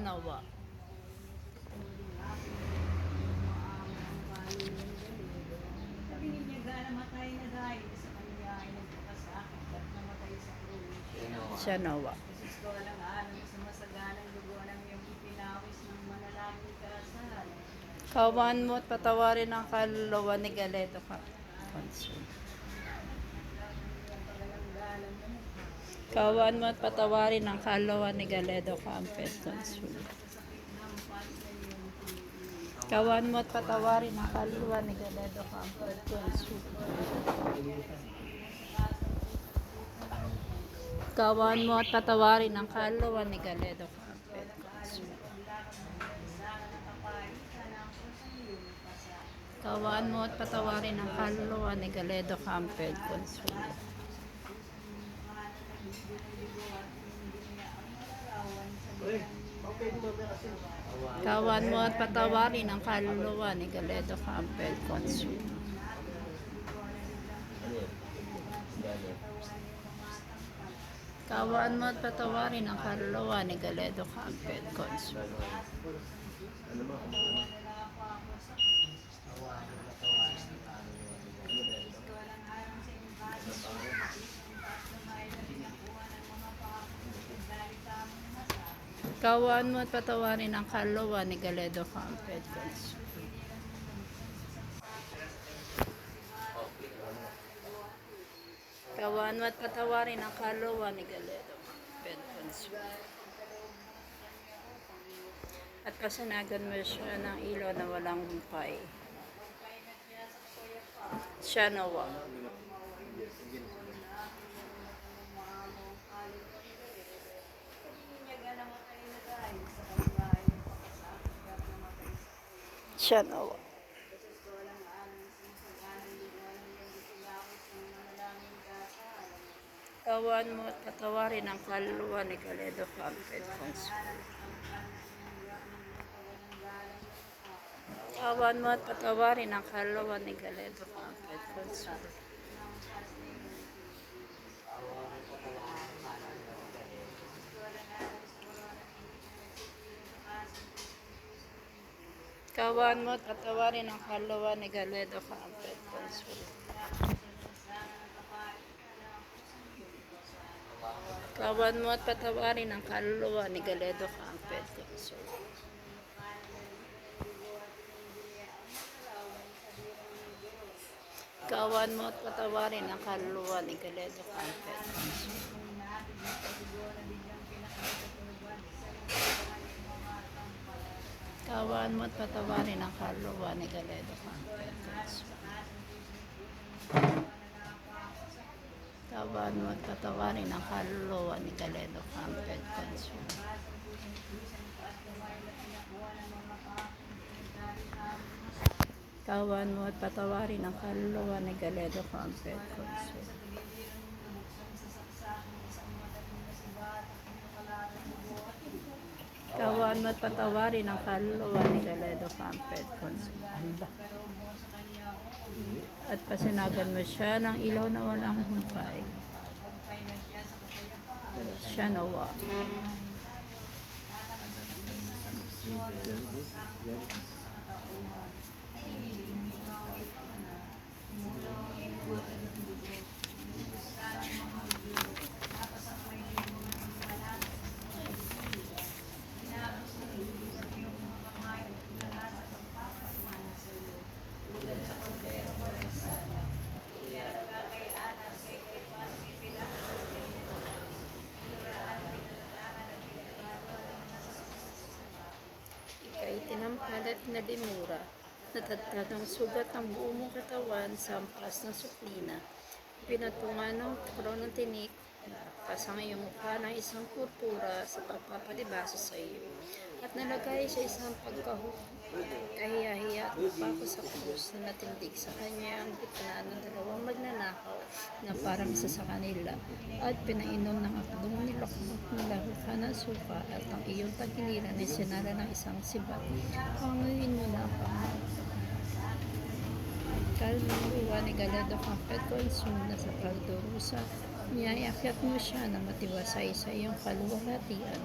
nawa. Sabi niya, namatay na dahil sa kanya ay nagpapasakit at namatay sa krus. Siya nawa. Jesus ko alang alam sa masaganang dugo ng iyong ipinawis ng manalangin karasal. Kawan mo at patawarin ang kaluluwa ni Galedo ka. Kawan mo at patawarin ang kaluluwa ni Galedo Campes Consul. Kawan mo at patawarin ang kaluluwa ni Galedo Campes Consul. Kawan mo at patawarin ang kaluluwa ni Galedo Campes Consul. Kawan mo at patawarin ang kaluluwa ni Galedo Campes Consul. Kawan mo at patawarin ang kaluluwa ni Galedo Campes Consul. Kawan mo at patawarin ang kaluluwa ni Galedo Campes Consul. Kawan mo at patawarin ang kaluluwa ni Galedo Campes Consul. Kawan mo at patawarin ang kaluluwa ni Galedo Campes Consul. At pasanagan mo siya ng ilaw na walang humpay. Siya nawa. Siya nawa. Kawan mo at patawarin ang kaluluwa ni Galedo Campes Consul. Kawan mo at patawarin ang kaluluwa ni Galedo Campes Consul. Kawan mo at patawarin ang kaluluwa ni Galedo Campes Consul. Kawan mo at patawarin ang kaluluwa ni Galedo Campes Consul. Kawan mo at patawarin ang kaluluwa ni Galedo Campes Consul. Kawan mo at patawarin ang kaluluwa ni Galedo Campes Consul. Kawan mo at patawarin ang kaluluwa ni Galedo Campes Consul. Kawan mo at patawarin ang kaluluwa ni Galedo Campes Consul. Kawan mo at patawarin ang kaluluwa ni Galedo Campes Consul. At pasanagan mo siya ng ilaw na walang humpay. Siya nawa. Ika'y tinampalat na limura, natagtad ang sugat ng buong mong katawan sa ampas ng suklina. Pinatungan ng tukro ng tinik, nakaktas ang iyong mukha ng isang purpura sa pagpapalibasa sa iyo. At nalagay sa isang pagkahiya-hiya at napako sa krus na natindig sa kanya ang gitna ng dalawang magnanakaw na parang isa sa kanila. At pinainom ng akdong nilakbok nilahuka ng suka at ang iyong tagiliran ay sinara ng isang sibat. Panguin mo na ang pangalaman. Kaluluwa ni Galedo Campes Consul na sa pagdurusa, niyayakit mo siya na matiwasay sa iyong kaluwalhatian.